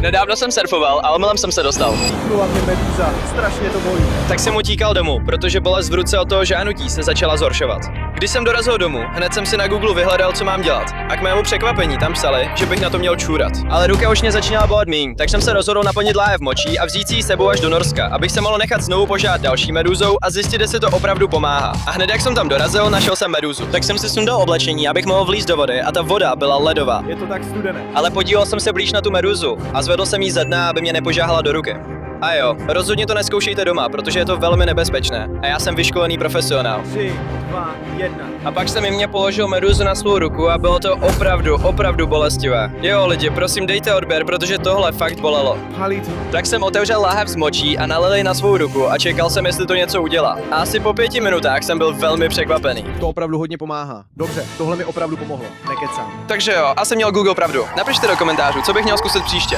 Nedávno jsem surfoval a omylem jsem se dostal. Kula mě medúza, strašně to bolí. Tak jsem utíkal domů, protože bolest v ruce od toho žánutí se začala zhoršovat. Když jsem dorazil domů, hned jsem si na Google vyhledal, co mám dělat. A k mému překvapení tam psali, že bych na to měl čůrat. Ale ruka už mě začínala bolet míň, tak jsem se rozhodl naplnit láhev močí a vzít si ji sebou až do Norska, abych se mohl nechat znovu požádat další medúzou a zjistit, jestli to opravdu pomáhá. A hned jak jsem tam dorazil, našel jsem medúzu. Tak jsem si sundal oblečení, abych mohl vlízt do vody a ta voda byla ledová. Je to tak studené. Ale podíval jsem se blíž na tu medúzu a zvedl jsem jí ze dna, aby mě nepožáhala do ruky. A jo, rozhodně to neskoušejte doma, protože je to velmi nebezpečné. A já jsem vyškolený profesionál. 3, 2, 1. A pak jsem jim položil medúzu na svou ruku a bylo to opravdu bolestivé. Jo lidi, prosím dejte odběr, protože tohle fakt bolelo. Halí to. Tak jsem otevřel láhev s močí a nalil ji na svou ruku a čekal jsem, jestli to něco udělá. A asi po 5 minutách jsem byl velmi překvapený. To opravdu hodně pomáhá. Dobře, tohle mi opravdu pomohlo. Nekecám. Takže jo, asi měl Google pravdu. Napište do komentářů, co bych měl zkusit příště.